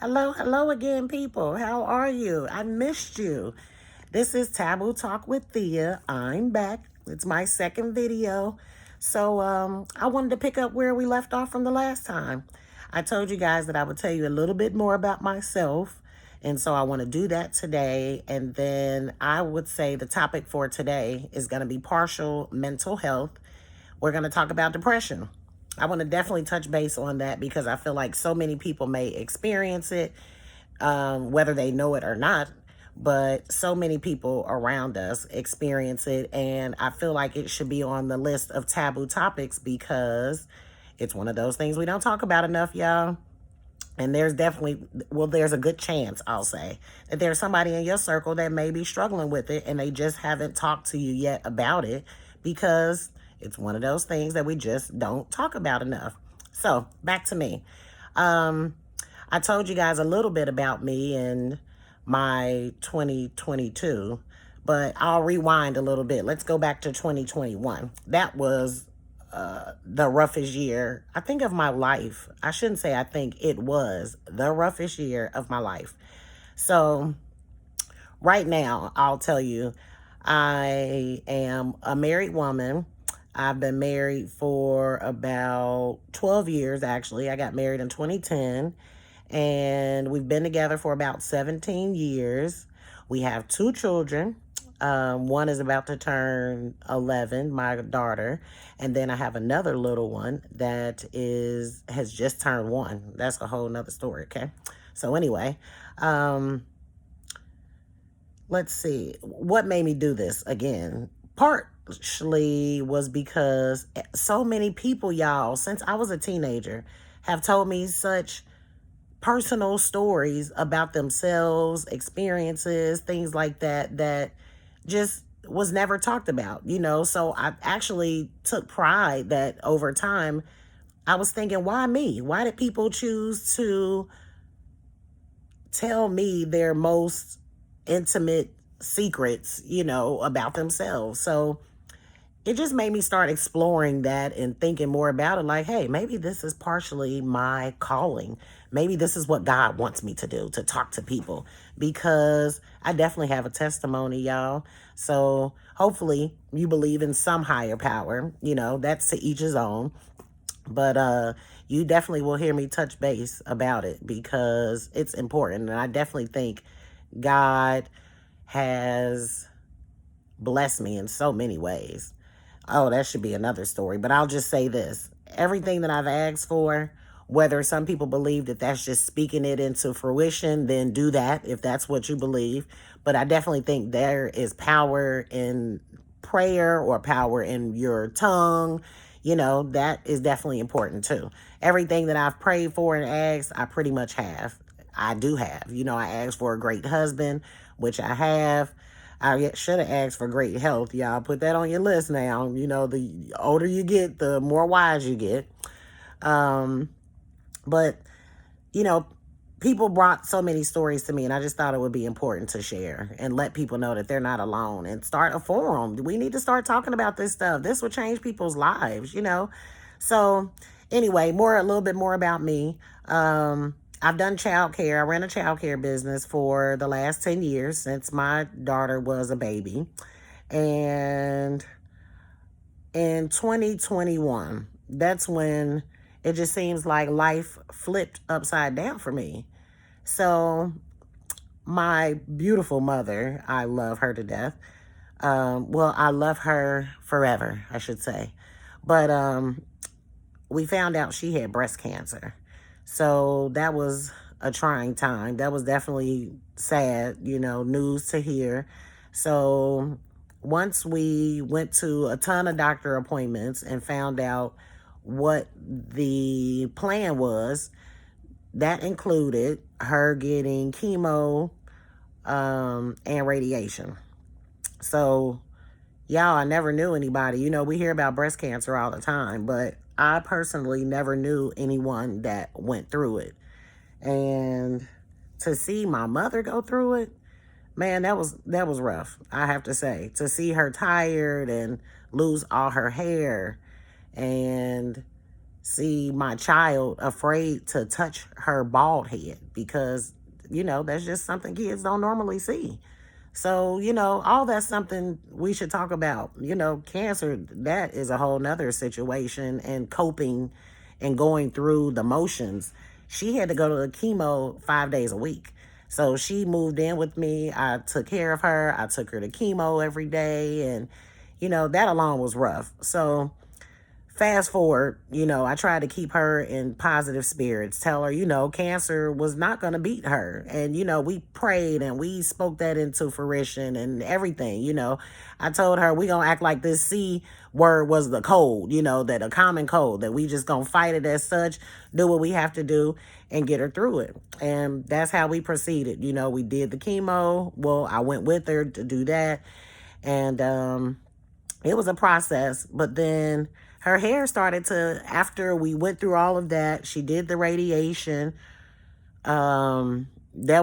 Hello, hello again, people. How are you? I missed you. This is Taboo Talk with Thea. I'm back. It's my second video. So I wanted to pick up where we left off from the last time. I told you guys that I would tell you a little bit more about myself. And so I want to do that today. And then I would say the topic for today is going to be partial mental health. We're going to talk about depression. I want to definitely touch base on that because I feel like so many people may experience it, whether they know it or not. But so many people around us experience it. And I feel like it should be on the list of taboo topics because it's one of those things we don't talk about enough, y'all. And there's definitely, well, there's a good chance, I'll say, that there's somebody in your circle that may be struggling with it and they just haven't talked to you yet about it because it's one of those things that we just don't talk about enough. So back to me. I told you guys a little bit about me in my 2022, but I'll rewind a little bit. Let's go back to 2021. That was the roughest year, I think, of my life. I shouldn't say I think, it was the roughest year of my life. So right now, I'll tell you, I am a married woman. I've been married for about 12 years, actually. I got married in 2010, and we've been together for about 17 years. We have 2 children. One is about to turn 11, my daughter, and then I have another little one that has just turned 1. That's a whole nother story, okay? So anyway, let's see. What made me do this again? Partially was because so many people, y'all, since I was a teenager, have told me such personal stories about themselves, experiences, things like that, that just was never talked about, So I actually took pride that over time, I was thinking, why me? Why did people choose to tell me their most intimate secrets, about themselves? So it just made me start exploring that and thinking more about it. Like, hey, maybe this is partially my calling. Maybe this is what God wants me to do, to talk to people, because I definitely have a testimony, y'all. So hopefully you believe in some higher power, that's to each his own. But you definitely will hear me touch base about it because it's important. And I definitely think God has blessed me in so many ways. Oh, that should be another story. But I'll just say this. Everything that I've asked for, whether some people believe that that's just speaking it into fruition, then do that if that's what you believe. But I definitely think there is power in prayer or power in your tongue. That is definitely important too. Everything that I've prayed for and asked, I pretty much have. I do have. I asked for a great husband, which I have. I should have asked for great health. Y'all put that on your list now. The older you get, the more wise you get. But, people brought so many stories to me, and I just thought it would be important to share and let people know that they're not alone and start a forum. We need to start talking about this stuff. This will change people's lives. So anyway, a little bit more about me. I've done childcare. I ran a childcare business for the last 10 years since my daughter was a baby. And in 2021, that's when it just seems like life flipped upside down for me. So my beautiful mother, I love her to death. Well, I love her forever, I should say. But we found out she had breast cancer. So that was a trying time. That was definitely sad, news to hear. So once we went to a ton of doctor appointments and found out what the plan was, that included her getting chemo and radiation. So, y'all, I never knew anybody. We hear about breast cancer all the time, but I personally never knew anyone that went through it. And to see my mother go through it, man, that was rough, I have to say. To see her tired and lose all her hair and see my child afraid to touch her bald head because, that's just something kids don't normally see. So, all that's something we should talk about. Cancer, that is a whole nother situation, and coping and going through the motions. She had to go to the chemo 5 days a week. So she moved in with me. I took care of her. I took her to chemo every day. And, that alone was rough. So fast forward, I tried to keep her in positive spirits, tell her, cancer was not going to beat her. And, we prayed and we spoke that into fruition and everything. I told her we going to act like this C word was the code, that a common code, that we just going to fight it as such, do what we have to do and get her through it. And that's how we proceeded. We did the chemo. Well, I went with her to do that. And, it was a process, but then her hair started to, after we went through all of that, she did the radiation. That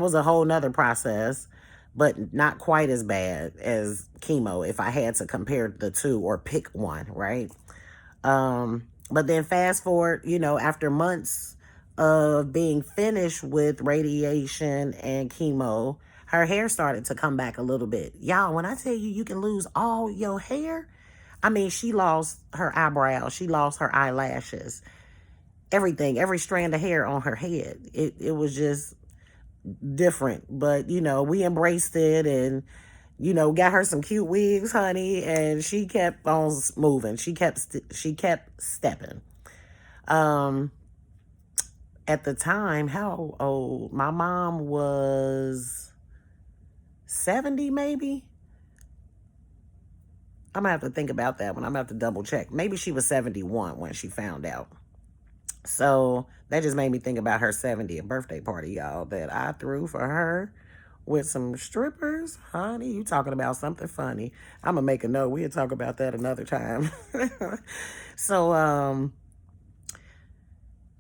was a whole nother process, but not quite as bad as chemo if I had to compare the two or pick one, right? But then fast forward, after months of being finished with radiation and chemo, her hair started to come back a little bit. Y'all, when I tell you, you can lose all your hair, I mean, she lost her eyebrows, she lost her eyelashes, everything, every strand of hair on her head. It was just different. But, we embraced it and, got her some cute wigs, honey, and she kept on moving. She kept stepping. At the time, how old? My mom was 70, maybe. I'm going to have to think about that one. I'm going to have to double check. Maybe she was 71 when she found out. So that just made me think about her 70th birthday party, y'all, that I threw for her with some strippers. Honey, you talking about something funny. I'm going to make a note. We'll talk about that another time. So,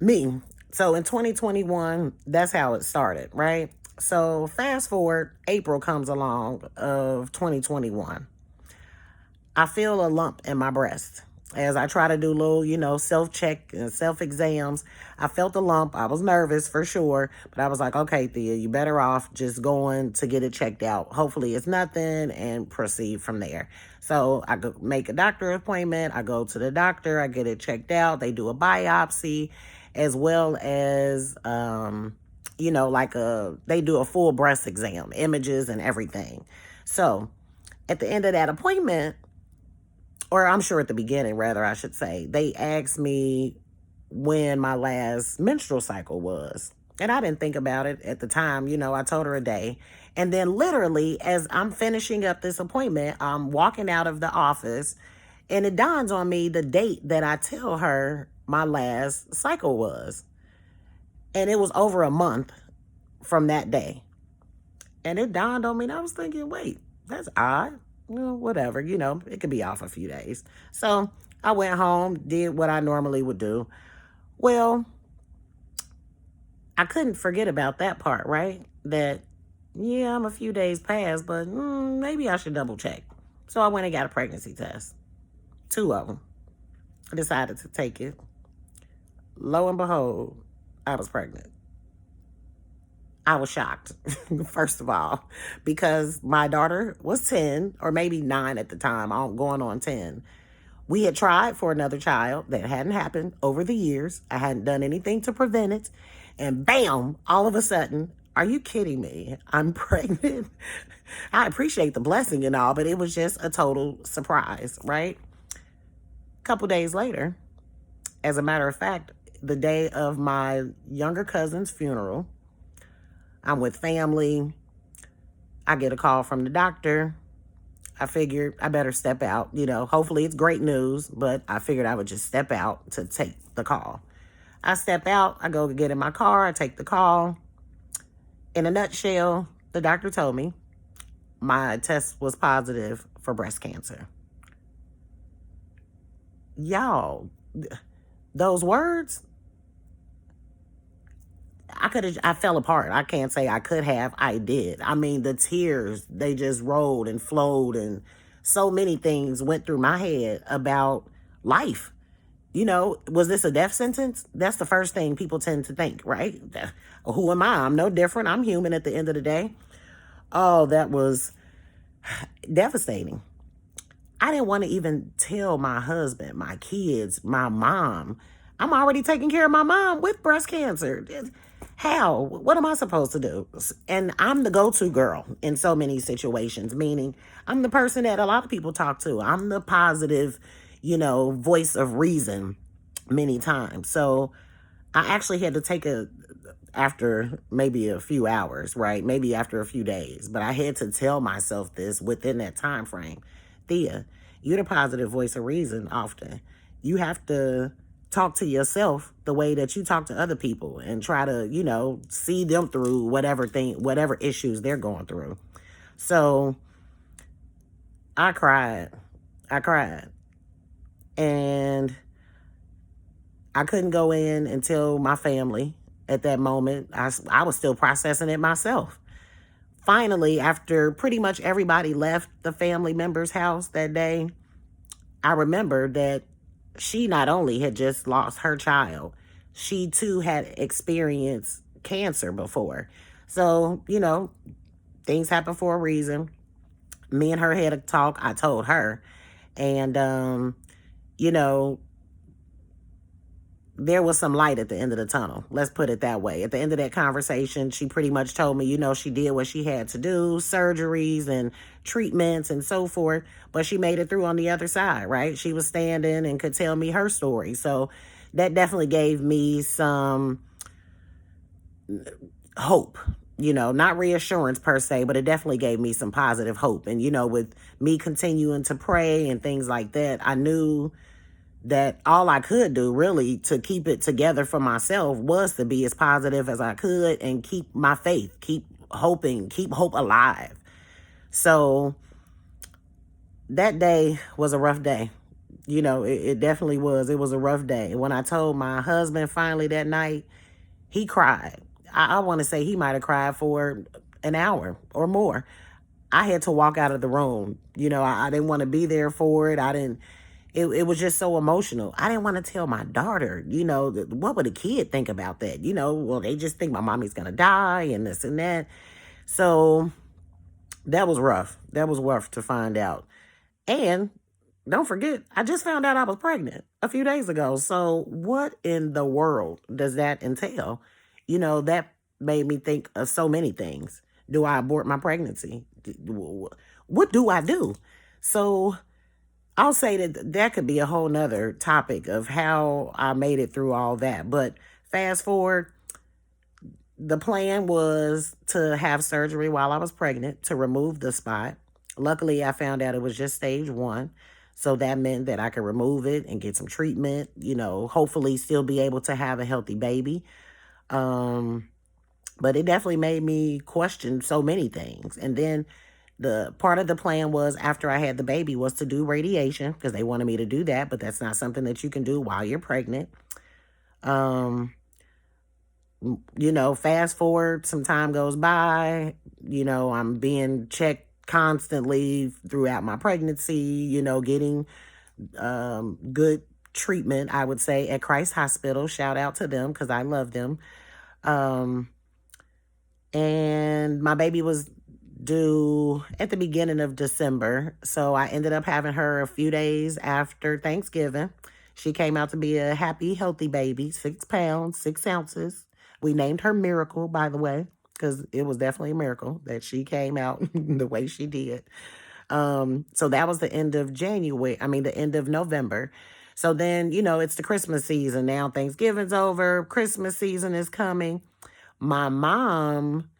me. So in 2021, that's how it started, right? So fast forward, April comes along of 2021. I feel a lump in my breast. As I try to do little, self-check and self-exams, I felt a lump. I was nervous for sure, but I was like, okay, Thea, you better off just going to get it checked out. Hopefully it's nothing and proceed from there. So I go make a doctor appointment. I go to the doctor. I get it checked out. They do a biopsy as well as, they do a full breast exam, images and everything. So at the end of that appointment, or I'm sure at the beginning, rather, I should say, they asked me when my last menstrual cycle was. And I didn't think about it at the time. I told her a day. And then literally, as I'm finishing up this appointment, I'm walking out of the office, and it dawns on me the date that I tell her my last cycle was. And it was over a month from that day. And it dawned on me, and I was thinking, wait, that's odd. Whatever, it could be off a few days. So I went home, did what I normally would do. Well, I couldn't forget about that part, right? That, yeah, I'm a few days past, but maybe I should double check. So I went and got a pregnancy test. 2 of them. I decided to take it. Lo and behold, I was pregnant. I was shocked, first of all, because my daughter was 10 or maybe 9 at the time, going on 10. We had tried for another child that hadn't happened over the years. I hadn't done anything to prevent it. And bam, all of a sudden, are you kidding me? I'm pregnant. I appreciate the blessing and all, but it was just a total surprise, right? A couple days later, as a matter of fact, the day of my younger cousin's funeral, I'm with family. I get a call from the doctor. I figured I better step out. Hopefully it's great news, but I figured I would just step out to take the call. I step out. I go get in my car. I take the call. In a nutshell, the doctor told me my test was positive for breast cancer. Y'all, those words, I fell apart. I can't say I could have. I did. I mean, the tears, they just rolled and flowed, and so many things went through my head about life. was this a death sentence? That's the first thing people tend to think, right? Who am I? I'm no different. I'm human at the end of the day. Oh, that was devastating. I didn't want to even tell my husband, my kids, my mom. I'm already taking care of my mom with breast cancer. How? What am I supposed to do? And I'm the go-to girl in so many situations, meaning I'm the person that a lot of people talk to. I'm the positive, voice of reason many times. So I actually had to take after maybe a few hours, right? Maybe after a few days. But I had to tell myself this within that time frame. Thea, you're the positive voice of reason often. You have to talk to yourself the way that you talk to other people and try to, see them through whatever issues they're going through. So I cried. And I couldn't go in and tell my family at that moment. I was still processing it myself. Finally, after pretty much everybody left the family member's house that day, I remembered that she not only had just lost her child, she too had experienced cancer before. So, things happen for a reason. Me and her had a talk. I told her. And, there was some light at the end of the tunnel. Let's put it that way. At the end of that conversation, she pretty much told me, she did what she had to do, surgeries and treatments and so forth, but she made it through on the other side, right? She was standing and could tell me her story. So that definitely gave me some hope, not reassurance per se, but it definitely gave me some positive hope. And, with me continuing to pray and things like that, I knew that all I could do really to keep it together for myself was to be as positive as I could and keep my faith, keep hoping, keep hope alive. So that day was a rough day. It definitely was. It was a rough day. When I told my husband finally that night, he cried. I want to say he might have cried for an hour or more. I had to walk out of the room. I didn't want to be there for it. It was just so emotional. I didn't want to tell my daughter, what would a kid think about that? Well, they just think my mommy's going to die and this and that. So that was rough. That was rough to find out. And don't forget, I just found out I was pregnant a few days ago. So what in the world does that entail? That made me think of so many things. Do I abort my pregnancy? What do I do? So I'll say that could be a whole nother topic of how I made it through all that. But fast forward, the plan was to have surgery while I was pregnant to remove the spot. Luckily, I found out it was just stage 1. So that meant that I could remove it and get some treatment, hopefully still be able to have a healthy baby. But it definitely made me question so many things. And then the part of the plan was after I had the baby was to do radiation because they wanted me to do that, but that's not something that you can do while you're pregnant. Fast forward, some time goes by, I'm being checked constantly throughout my pregnancy, getting good treatment, I would say, at Christ Hospital. Shout out to them because I love them. And my baby was due at the beginning of December. So I ended up having her a few days after Thanksgiving. She came out to be a happy, healthy baby, 6 pounds, 6 ounces. We named her Miracle, by the way, because it was definitely a miracle that she came out the way she did. So that was the end of the end of November. So then, it's the Christmas season now. Thanksgiving's over. Christmas season is coming. My mom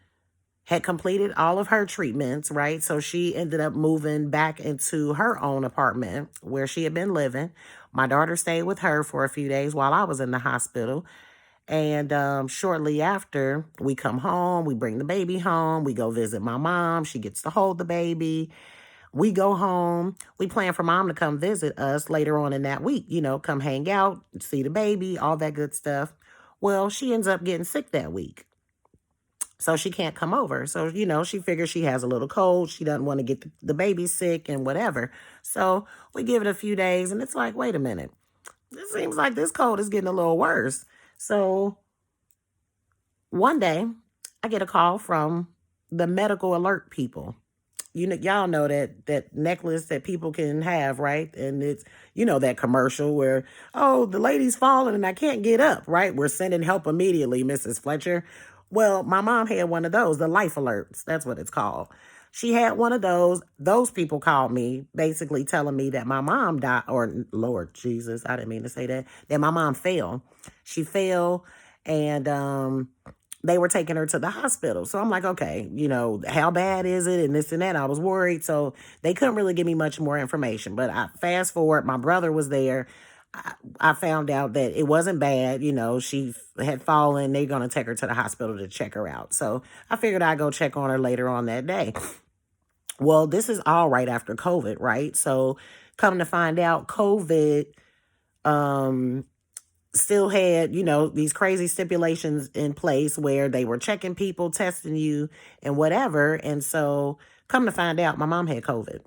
had completed all of her treatments, right? So she ended up moving back into her own apartment where she had been living. My daughter stayed with her for a few days while I was in the hospital. And shortly after, we come home, we bring the baby home, we go visit my mom. She gets to hold the baby. We go home. We plan for mom to come visit us later on in that week, come hang out, see the baby, all that good stuff. Well, she ends up getting sick that week. So she can't come over. So, she figures she has a little cold. She doesn't want to get the baby sick and whatever. So we give it a few days and it's like, wait a minute. It seems like this cold is getting a little worse. So one day, I get a call from the medical alert people. Y'all know that necklace that people can have, right? And it's that commercial where, oh, the lady's falling and I can't get up, right? We're sending help immediately, Mrs. Fletcher. Well, my mom had one of those, the life alerts. That's what it's called. She had one of those. Those people called me, basically telling me that my mom died, or Lord Jesus, I didn't mean to say that my mom fell. She fell, and they were taking her to the hospital. So I'm like, okay, how bad is it? And this and that. I was worried. So they couldn't really give me much more information. But I fast forward, my brother was there. I found out that it wasn't bad. She had fallen. They're going to take her to the hospital to check her out. So I figured I'd go check on her later on that day. Well, this is all right after COVID, right? So come to find out, COVID, still had, these crazy stipulations in place where they were checking people, testing you, and whatever. And so, come to find out, my mom had COVID.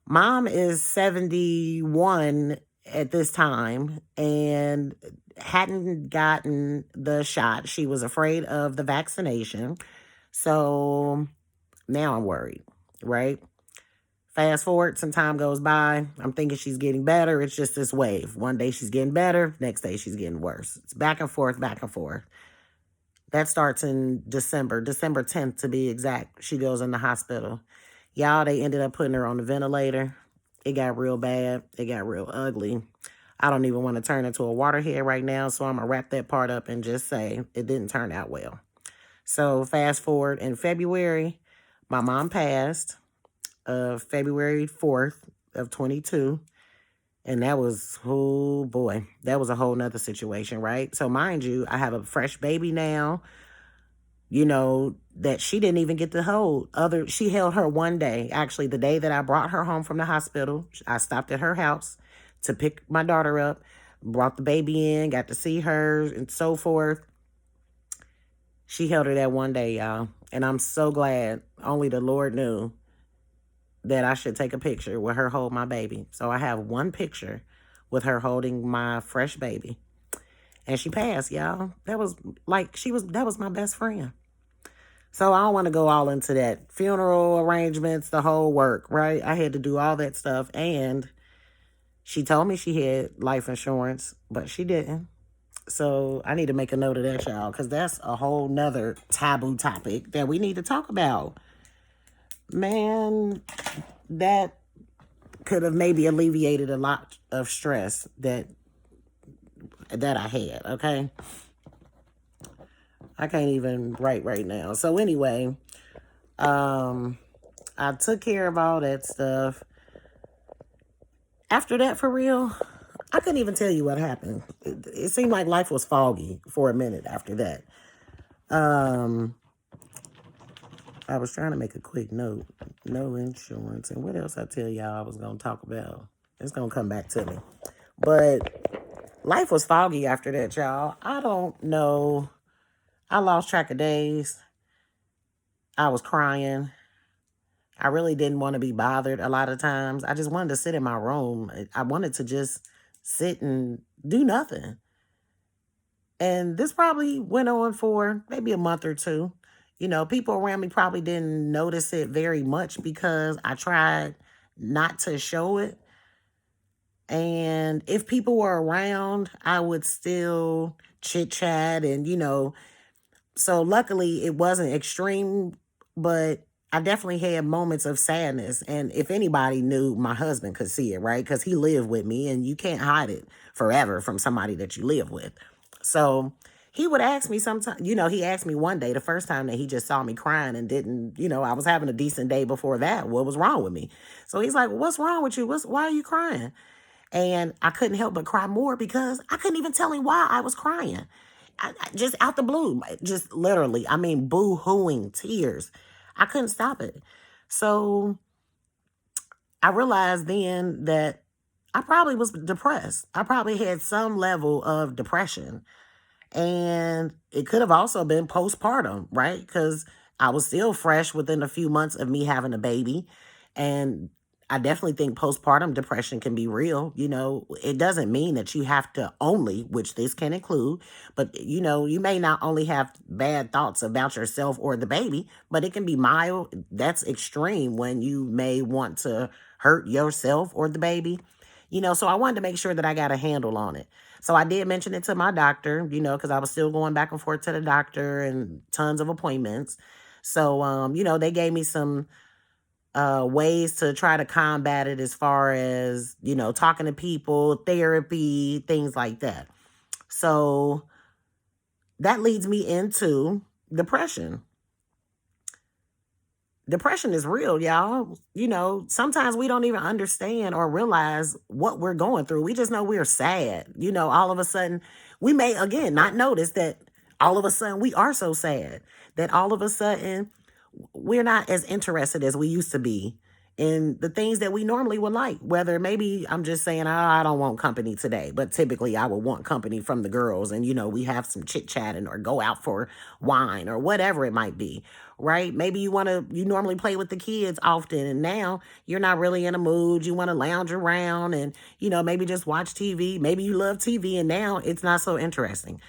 Mom is 71 at this time and hadn't gotten the shot. She was afraid of the vaccination. So, now I'm worried, right? Fast forward, some time goes by. I'm thinking she's getting better. It's just this wave. One day she's getting better. Next day she's getting worse. It's back and forth, back and forth. That starts in December 10th to be exact. She goes in the hospital. Y'all, they ended up putting her on the ventilator. It got real bad. It got real ugly. I don't even want to turn into a waterhead right now, so I'm going to wrap that part up and just say it didn't turn out well. So fast forward in February, my mom passed. February 4th of 22. And that was, oh boy, that was a whole nother situation, right? So mind you, I have a fresh baby now, that she didn't even get to hold. She held her one day. Actually, the day that I brought her home from the hospital, I stopped at her house to pick my daughter up, brought the baby in, got to see her and so forth. She held her that one day, y'all. And I'm so glad only the Lord knew that I should take a picture with her hold my baby. So I have one picture with her holding my fresh baby. And she passed, y'all. That was my best friend. So I don't want to go all into that. Funeral arrangements, the whole work, right? I had to do all that stuff. And she told me she had life insurance, but she didn't. So I need to make a note of that, y'all, because that's a whole nother taboo topic that we need to talk about. Man, that could have maybe alleviated a lot of stress that I had, okay? I can't even write right now. So anyway, I took care of all that stuff. After that, for real, I couldn't even tell you what happened. It seemed like life was foggy for a minute after that. I was trying to make a quick note. No insurance. And what else I tell y'all I was going to talk about? It's going to come back to me. But life was foggy after that, y'all. I don't know. I lost track of days. I was crying. I really didn't want to be bothered a lot of times. I just wanted to sit in my room. I wanted to just sit and do nothing. And this probably went on for maybe a month or two. People around me probably didn't notice it very much because I tried not to show it. And if people were around, I would still chit chat and, so luckily it wasn't extreme, but I definitely had moments of sadness. And if anybody knew, my husband could see it, right? Because he lived with me and you can't hide it forever from somebody that you live with. So he would ask me sometimes, he asked me one day, the first time that he just saw me crying and didn't, I was having a decent day before that. What was wrong with me? So he's like, what's wrong with you? Why are you crying? And I couldn't help but cry more because I couldn't even tell him why I was crying. I just out the blue, just literally, boo-hooing tears. I couldn't stop it. So I realized then that I probably was depressed. I probably had some level of depression. And it could have also been postpartum, right? Because I was still fresh within a few months of me having a baby. And I definitely think postpartum depression can be real. It doesn't mean that you have to only, which this can include, but you may not only have bad thoughts about yourself or the baby, but it can be mild. That's extreme when you may want to hurt yourself or the baby. So I wanted to make sure that I got a handle on it. So I did mention it to my doctor, because I was still going back and forth to the doctor and tons of appointments. So, they gave me some ways to try to combat it as far as, talking to people, therapy, things like that. So that leads me into depression. Depression is real, y'all. Sometimes we don't even understand or realize what we're going through. We just know we're sad. All of a sudden, we may, again, not notice that all of a sudden we are so sad that all of a sudden we're not as interested as we used to be in the things that we normally would like. Whether maybe I'm just saying, oh, I don't want company today, but typically I would want company from the girls, and we have some chit chatting or go out for wine or whatever it might be, right? Maybe you normally play with the kids often, and now you're not really in a mood. You want to lounge around and maybe just watch TV. Maybe you love TV, and now it's not so interesting.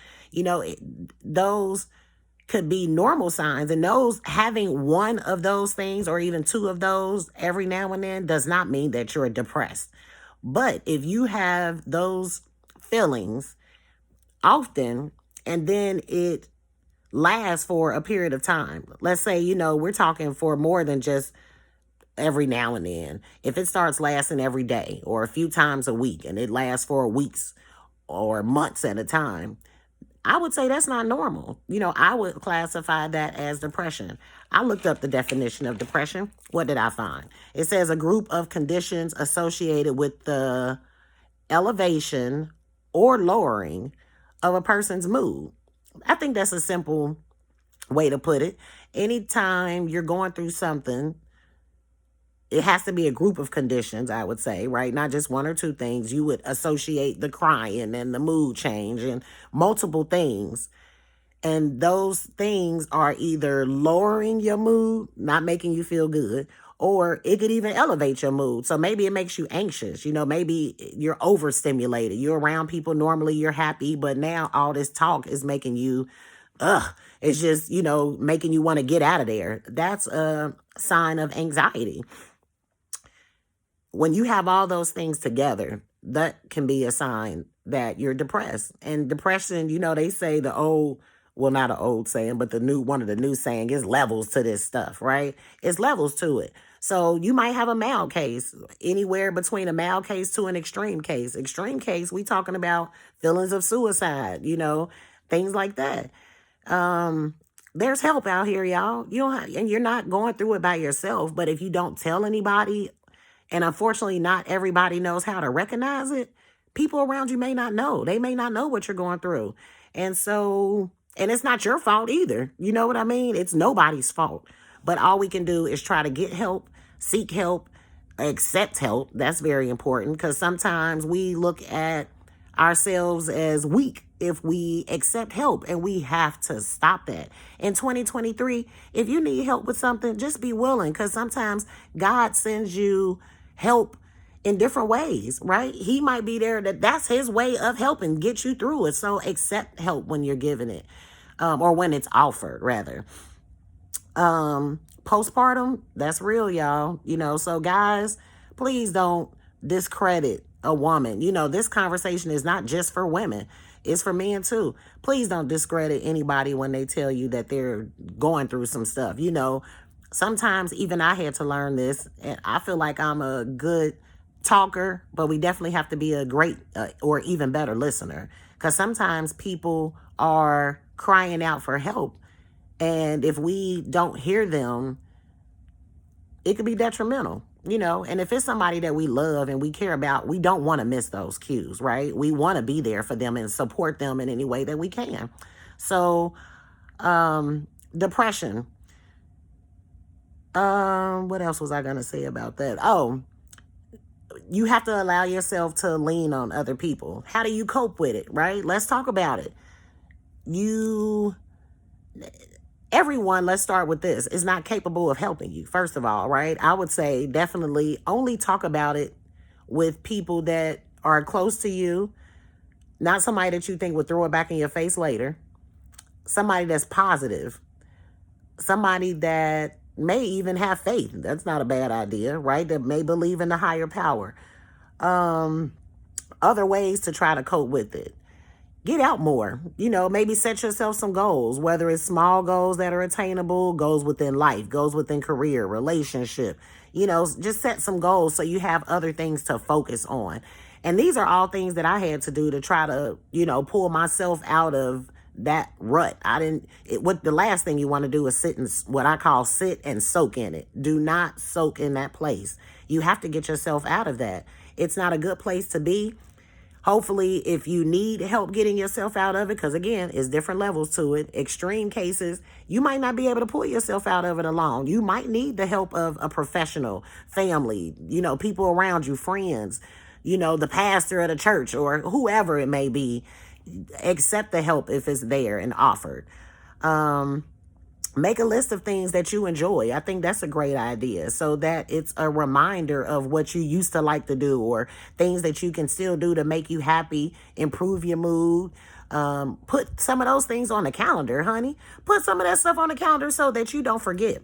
Those could be normal signs, and those having one of those things or even two of those every now and then does not mean that you're depressed. But if you have those feelings often and then it lasts for a period of time, let's say, we're talking for more than just every now and then. If it starts lasting every day or a few times a week and it lasts for weeks or months at a time, I would say that's not normal. I would classify that as depression. I looked up the definition of depression. What did I find? It says a group of conditions associated with the elevation or lowering of a person's mood. I think that's a simple way to put it. Anytime you're going through something, it has to be a group of conditions, I would say, right? Not just one or two things. You would associate the crying and the mood change and multiple things. And those things are either lowering your mood, not making you feel good, or it could even elevate your mood. So maybe it makes you anxious. Maybe you're overstimulated. You're around people. Normally you're happy, but now all this talk is making you, it's just, making you want to get out of there. That's a sign of anxiety. When you have all those things together, that can be a sign that you're depressed. And depression, they say the old, well, not an old saying, but one of the new saying is levels to this stuff, right? It's levels to it. So you might have a mild case, anywhere between a mild case to an extreme case. Extreme case, we talking about feelings of suicide, things like that. There's help out here, y'all. And you're not going through it by yourself, but if you don't tell anybody, and unfortunately, not everybody knows how to recognize it, people around you may not know. They may not know what you're going through. And it's not your fault either. You know what I mean? It's nobody's fault. But all we can do is try to get help, seek help, accept help. That's very important, because sometimes we look at ourselves as weak if we accept help, and we have to stop that. In 2023, if you need help with something, just be willing, because sometimes God sends you help in different ways, right? He might be there, that's his way of helping get you through it. So accept help when you're given it, or when it's offered, rather. Postpartum, that's real, y'all. So guys, please don't discredit a woman. This conversation is not just for women. It's for men too. Please don't discredit anybody when they tell you that they're going through some stuff. Sometimes even I had to learn this, and I feel like I'm a good talker, but we definitely have to be a great or even better listener, because sometimes people are crying out for help, and if we don't hear them, it could be detrimental. And if it's somebody that we love and we care about, we don't want to miss those cues, right? We want to be there for them and support them in any way that we can. So, depression. What else was I going to say about that? Oh, you have to allow yourself to lean on other people. How do you cope with it, right? Let's talk about it. everyone, let's start with this, is not capable of helping you, first of all, right? I would say definitely only talk about it with people that are close to you, not somebody that you think would throw it back in your face later, somebody that's positive, somebody that may even have faith. That's not a bad idea, right? That may believe in the higher power. Other ways to try to cope with it. Get out more, maybe set yourself some goals, whether it's small goals that are attainable, goals within life, goals within career, relationship, just set some goals so you have other things to focus on. And these are all things that I had to do to try to, pull myself out of that rut. What the last thing you want to do is what I call sit and soak in it. Do not soak in that place. You have to get yourself out of that. It's not a good place to be. Hopefully, if you need help getting yourself out of it, because again, it's different levels to it. Extreme cases, you might not be able to pull yourself out of it alone. You might need the help of a professional, family, people around you, friends, the pastor of the church or whoever it may be. Accept the help if it's there and offered. Make a list of things that you enjoy. I think that's a great idea, so that it's a reminder of what you used to like to do or things that you can still do to make you happy, improve your mood. Put some of those things on the calendar, honey. Put some of that stuff on the calendar so that you don't forget.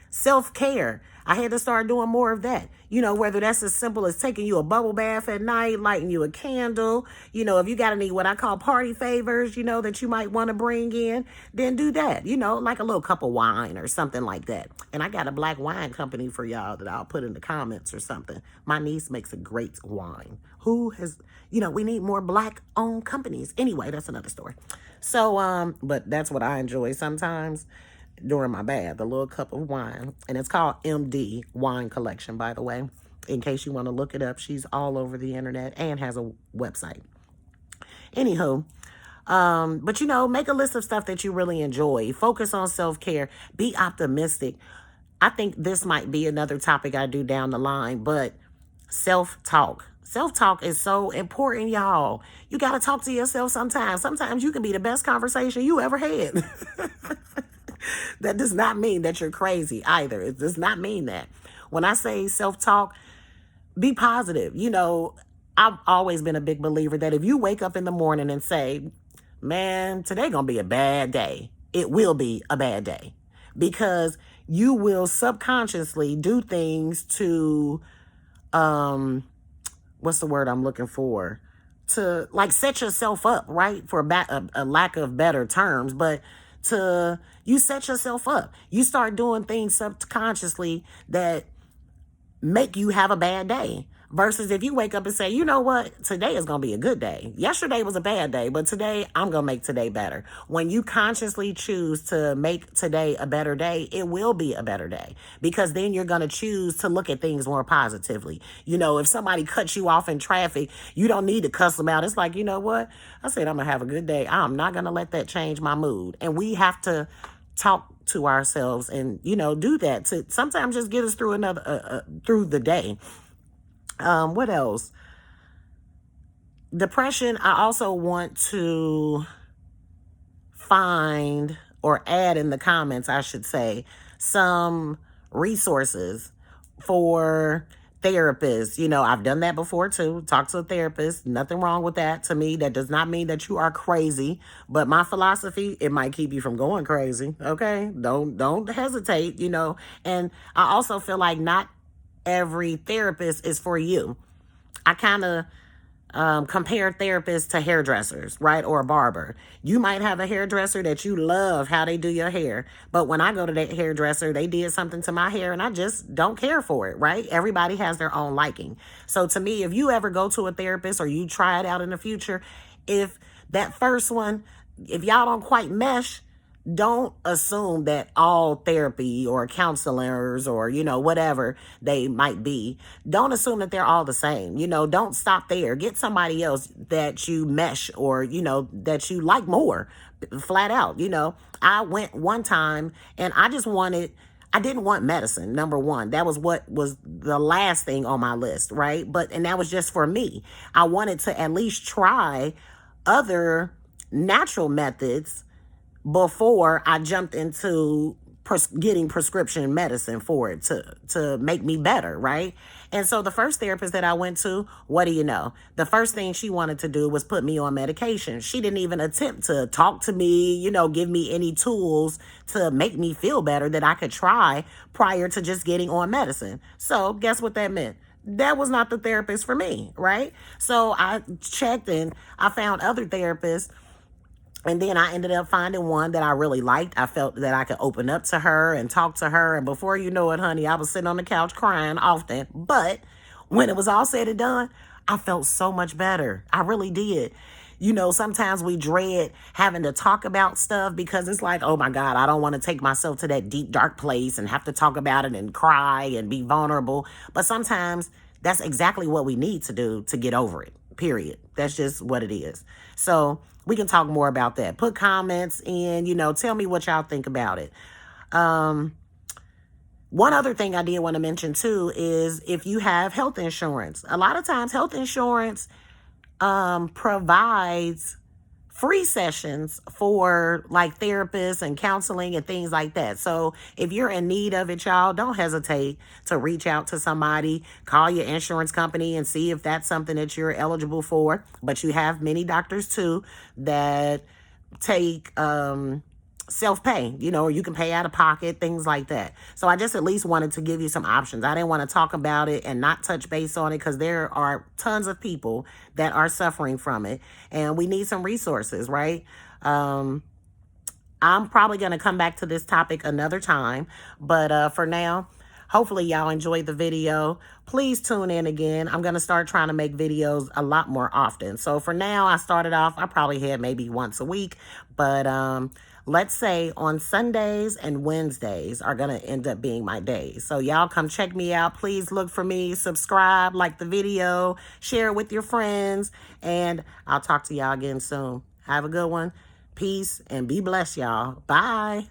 Self-care. I had to start doing more of that. Whether that's as simple as taking you a bubble bath at night, lighting you a candle, if you got any what I call party favors, that you might want to bring in, then do that, like a little cup of wine or something like that. And I got a black wine company for y'all that I'll put in the comments or something. My niece makes a great wine. We need more black owned companies. Anyway, that's another story. So, but that's what I enjoy sometimes. During my bath, a little cup of wine. And it's called MD Wine Collection, by the way, in case you want to look it up. She's all over the internet and has a website. Anywho, but make a list of stuff that you really enjoy. Focus on self-care. Be optimistic. I think this might be another topic I do down the line, but self-talk. Self-talk is so important, y'all. You got to talk to yourself sometimes. Sometimes you can be the best conversation you ever had. That does not mean that you're crazy either. It does not mean that. When I say self-talk, be positive. I've always been a big believer that if you wake up in the morning and say, man, today gonna be a bad day, it will be a bad day. Because you will subconsciously do things to, what's the word I'm looking for? To set yourself up, right? For a lack of better terms, but you set yourself up. You start doing things subconsciously that make you have a bad day. Versus if you wake up and say, you know what, today is going to be a good day. Yesterday was a bad day, but today I'm going to make today better. When you consciously choose to make today a better day, it will be a better day, because then you're going to choose to look at things more positively. If somebody cuts you off in traffic, you don't need to cuss them out. It's like, you know what? I said, I'm going to have a good day. I'm not going to let that change my mood. And we have to talk to ourselves and, do that to sometimes just get us through through the day. What else? Depression, I also want to find or add in the comments, I should say, some resources for therapists. I've done that before too. Talk to a therapist. Nothing wrong with that. To me, that does not mean that you are crazy. But my philosophy, it might keep you from going crazy. Okay? Don't hesitate, And I also feel like not every therapist is for you. I kind of compare therapists to hairdressers, right? Or a barber. You might have a hairdresser that you love how they do your hair, but when I go to that hairdresser, they did something to my hair and I just don't care for it, right? Everybody has their own liking. So to me, if you ever go to a therapist or you try it out in the future, if that first one, if y'all don't quite mesh, don't assume that all therapy or counselors or, whatever they might be, don't assume that they're all the same. Don't stop there. Get somebody else that you mesh or, that you like more, flat out. I went one time and I didn't want medicine, number one. That was what was the last thing on my list, right? And that was just for me. I wanted to at least try other natural methods before I jumped into getting prescription medicine for it to make me better, right? And so the first therapist that I went to, what do you know? The first thing she wanted to do was put me on medication. She didn't even attempt to talk to me, give me any tools to make me feel better that I could try prior to just getting on medicine. So guess what that meant? That was not the therapist for me, right? So I checked and I found other therapists. And then I ended up finding one that I really liked. I felt that I could open up to her and talk to her. And before you know it, honey, I was sitting on the couch crying often. But when it was all said and done, I felt so much better. I really did. Sometimes we dread having to talk about stuff because it's like, oh my God, I don't want to take myself to that deep, dark place and have to talk about it and cry and be vulnerable. But sometimes that's exactly what we need to do to get over it, period. That's just what it is. So we can talk more about that. Put comments in, tell me what y'all think about it. One other thing I did want to mention too is if you have health insurance. A lot of times health insurance provides free sessions for like therapists and counseling and things like that. So if you're in need of it, y'all, don't hesitate to reach out to somebody, call your insurance company and see if that's something that you're eligible for. But you have many doctors too that take self-pay, or you can pay out of pocket, things like that. So I just at least wanted to give you some options. I didn't want to talk about it and not touch base on it because there are tons of people that are suffering from it and we need some resources, right? I'm probably going to come back to this topic another time, but for now, hopefully y'all enjoyed the video. Please tune in again. I'm going to start trying to make videos a lot more often. So for now, I started off, I probably had maybe once a week, but let's say on Sundays and Wednesdays are going to end up being my days. So y'all come check me out. Please look for me, subscribe, like the video, share it with your friends, and I'll talk to y'all again soon. Have a good one. Peace and be blessed, y'all. Bye.